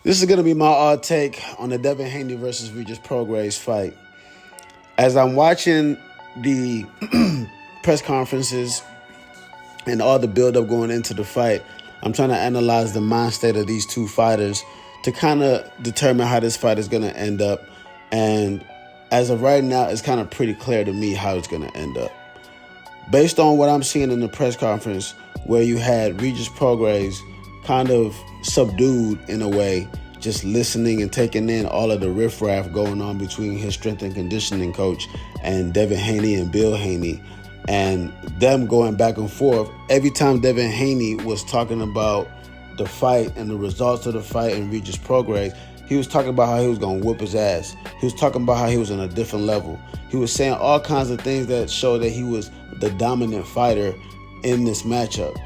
This is going to be my take on the Devin Haney versus Regis Prograis fight. As I'm watching the press conferences and all the build-up going into the fight, I'm trying to analyze the mind state of these two fighters to kind of determine how this fight is going to end up. And as of right now, it's kind of pretty clear to me how it's going to end up. Based on what I'm seeing in the press conference, where you had Regis Prograis kind of subdued in a way, just listening and taking in all of the riffraff going on between his strength and conditioning coach and Devin Haney and Bill Haney, and them going back and forth. Every time Devin Haney was talking about the fight and the results of the fight and Regis Prograis, he was talking about how he was going to whoop his ass. He was talking about how he was on a different level. He was saying all kinds of things that showed that he was the dominant fighter in this matchup.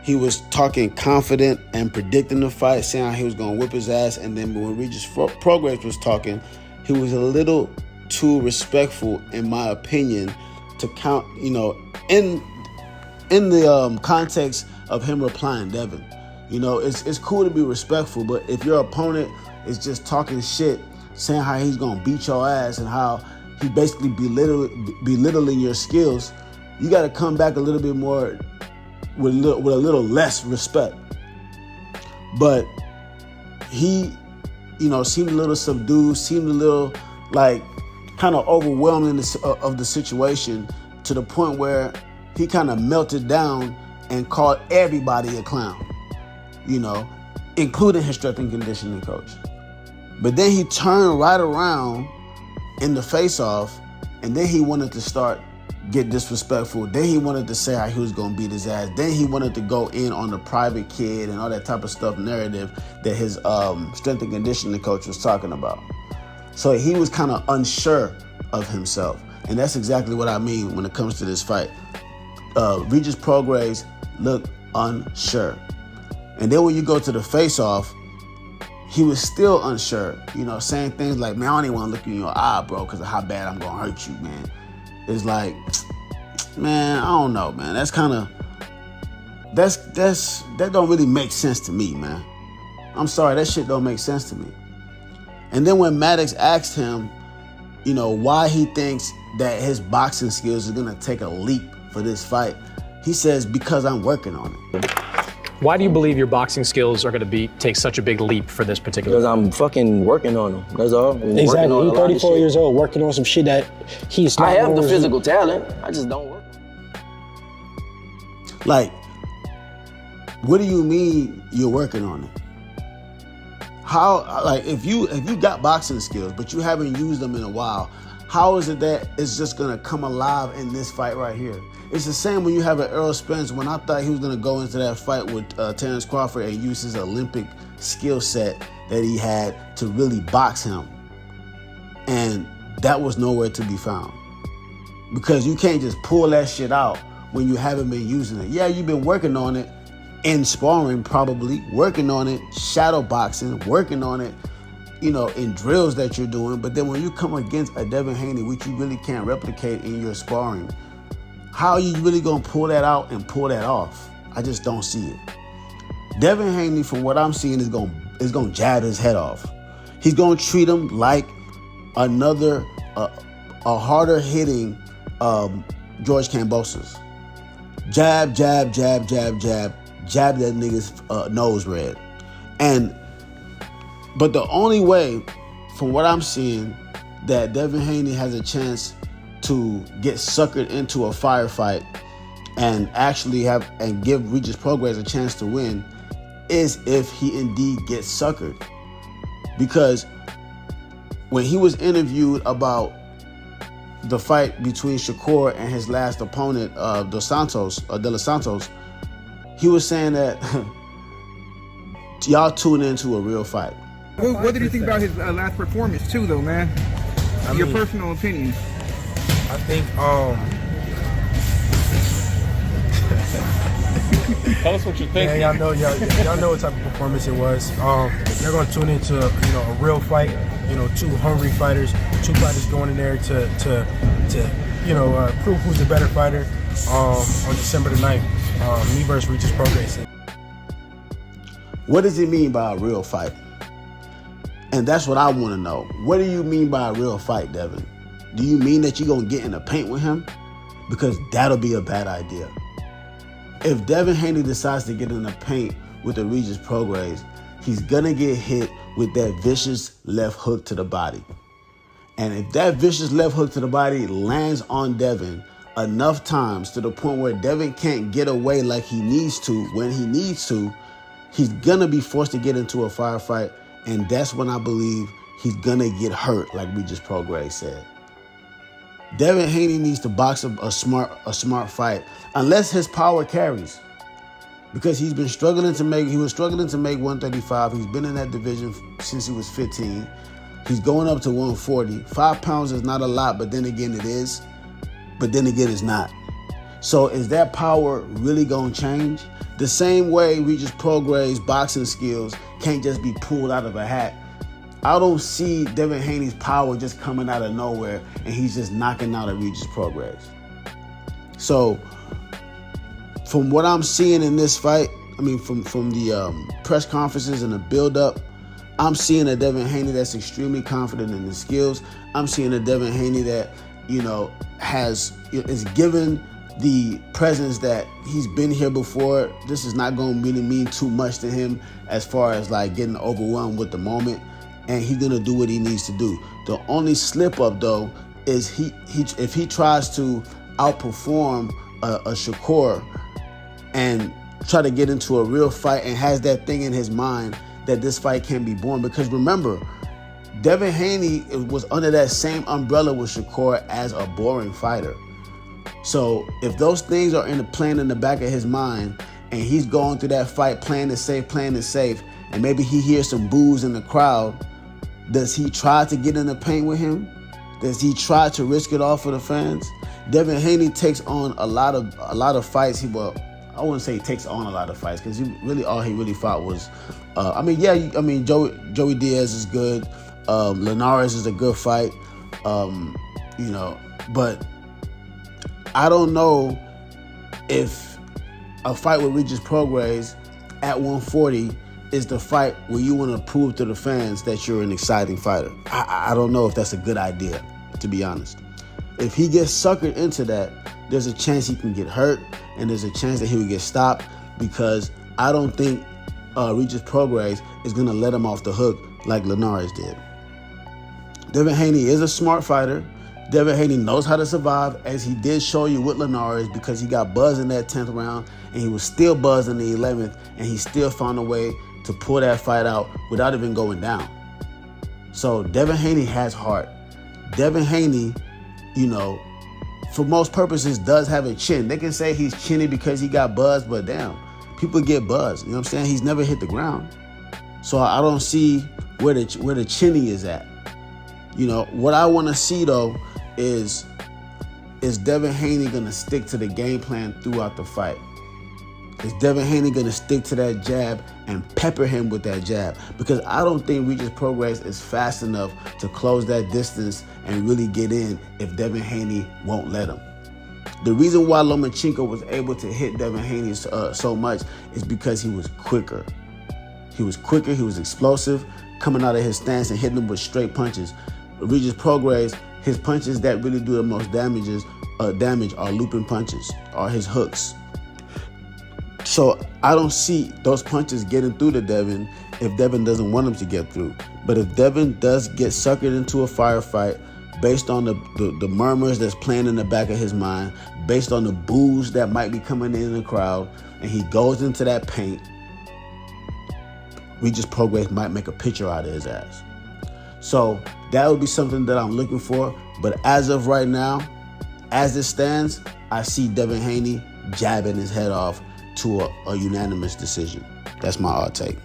He was talking confident and predicting the fight, saying how he was going to whip his ass. And then when Regis Prograis was talking, he was a little too respectful, in my opinion, to count, in the context of him replying Devin. It's cool to be respectful, but if your opponent is just talking shit, saying how he's going to beat your ass and how he basically belittling your skills, you got to come back a little bit more with a little less respect. But he, seemed a little subdued, seemed a little like kind of overwhelmed of the situation, to the point where he kind of melted down and called everybody a clown, including his strength and conditioning coach. But then he turned right around in the face-off, and then he wanted to get disrespectful. Then he wanted to say how he was going to beat his ass. Then he wanted to go in on the private kid and all that type of stuff narrative that his strength and conditioning coach was talking about. So he was kind of unsure of himself. And that's exactly what I mean when it comes to this fight. Regis Prograis looked unsure. And then when you go to the face-off, he was still unsure, saying things like, man, I don't even want to look in your eye, bro, because of how bad I'm going to hurt you, man. It's like, man, I don't know, man. That's kind of, that don't really make sense to me, man. I'm sorry, that shit don't make sense to me. And then when Maddox asked him, why he thinks that his boxing skills are going to take a leap for this fight, he says, because I'm working on it. Why do you believe your boxing skills are going to take such a big leap for this particular? Because I'm fucking working on them. That's all. Exactly. He's 34 years old, working on some shit that he's not. I have the physical talent. I just don't work. Like, what do you mean you're working on it? How, like, if you got boxing skills, but you haven't used them in a while, how is it that it's just going to come alive in this fight right here? It's the same when you have an Errol Spence. When I thought he was going to go into that fight with Terrence Crawford and use his Olympic skill set that he had to really box him. And that was nowhere to be found. Because you can't just pull that shit out when you haven't been using it. Yeah, you've been working on it in sparring, probably, working on it, shadow boxing, working on it, in drills that you're doing. But then when you come against a Devin Haney, which you really can't replicate in your sparring, how are you really going to pull that out and pull that off? I just don't see it. Devin Haney, from what I'm seeing, is going to jab his head off. He's going to treat him like another, a harder hitting George Kambosos. Jab, jab, jab, jab, jab. Jab that nigga's nose red. But the only way, from what I'm seeing, that Devin Haney has a chance to get suckered into a firefight and actually give Regis Prograis a chance to win is if he indeed gets suckered. Because when he was interviewed about the fight between Shakur and his last opponent, De Los Santos, he was saying that y'all tune into a real fight. What did you think about his last performance too, though, man? Your personal opinion. I think, Tell us what you think. y'all know what type of performance it was. They're gonna tune into a real fight. Two hungry fighters, two fighters going in there to prove who's the better fighter on December the 9th. Me versus Regis Prograis. What does he mean by a real fight? And that's what I want to know. What do you mean by a real fight, Devin? Do you mean that you're going to get in the paint with him? Because that'll be a bad idea. If Devin Haney decides to get in the paint with the Regis Prograis, he's going to get hit with that vicious left hook to the body. And if that vicious left hook to the body lands on Devin enough times to the point where Devin can't get away like he needs to when he needs to, he's going to be forced to get into a firefight. And that's when I believe he's going to get hurt, like Regis Prograis said. Devin Haney needs to box a smart fight, unless his power carries. Because he was struggling to make 135. He's been in that division since he was 15. He's going up to 140. 5 pounds is not a lot, but then again it is. But then again it's not. So is that power really going to change? The same way Regis Prograis' boxing skills can't just be pulled out of a hat. I don't see Devin Haney's power just coming out of nowhere and he's just knocking out a Regis Prograis. So from what I'm seeing in this fight, from the press conferences and the build-up, I'm seeing a Devin Haney that's extremely confident in his skills. I'm seeing a Devin Haney that, is given the presence that he's been here before. This is not going to really mean too much to him as far as like getting overwhelmed with the moment. And he's going to do what he needs to do. The only slip up, though, is if he tries to outperform a Shakur and try to get into a real fight and has that thing in his mind that this fight can be born. Because remember, Devin Haney was under that same umbrella with Shakur as a boring fighter. So if those things are playing in the back of his mind and he's going through that fight playing it safe, and maybe he hears some boos in the crowd, does he try to get in the paint with him? Does he try to risk it all for the fans? Devin Haney takes on a lot of fights. I wouldn't say he takes on a lot of fights because all he really fought was, Joey Diaz is good. Linares is a good fight. But I don't know if a fight with Regis Prograis at 140 is the fight where you want to prove to the fans that you're an exciting fighter. I don't know if that's a good idea, to be honest. If he gets suckered into that, there's a chance he can get hurt, and there's a chance that he would get stopped, because I don't think Regis Prograis is going to let him off the hook like Linares did. Devin Haney is a smart fighter. Devin Haney knows how to survive, as he did show you with Linares, because he got buzzed in that 10th round, and he was still buzzed in the 11th, and he still found a way to pull that fight out without even going down. So Devin Haney has heart. Devin Haney, for most purposes, does have a chin. They can say he's chinny because he got buzzed, but damn, people get buzzed. You know what I'm saying? He's never hit the ground. So I don't see where the chinny is at. What I want to see, though, is Devin Haney going to stick to the game plan throughout the fight? Is Devin Haney going to stick to that jab and pepper him with that jab? Because I don't think Regis Prograis is fast enough to close that distance and really get in if Devin Haney won't let him. The reason why Lomachenko was able to hit Devin Haney so much is because he was quicker. He was explosive, coming out of his stance and hitting him with straight punches. Regis Prograis, his punches that really do the most damage are looping punches, are his hooks. So I don't see those punches getting through to Devin if Devin doesn't want him to get through. But if Devin does get suckered into a firefight based on the murmurs that's playing in the back of his mind, based on the boos that might be coming in the crowd, and he goes into that paint, Regis Prograis might make a picture out of his ass. So that would be something that I'm looking for. But as of right now, as it stands, I see Devin Haney jabbing his head off to a unanimous decision. That's my hot take.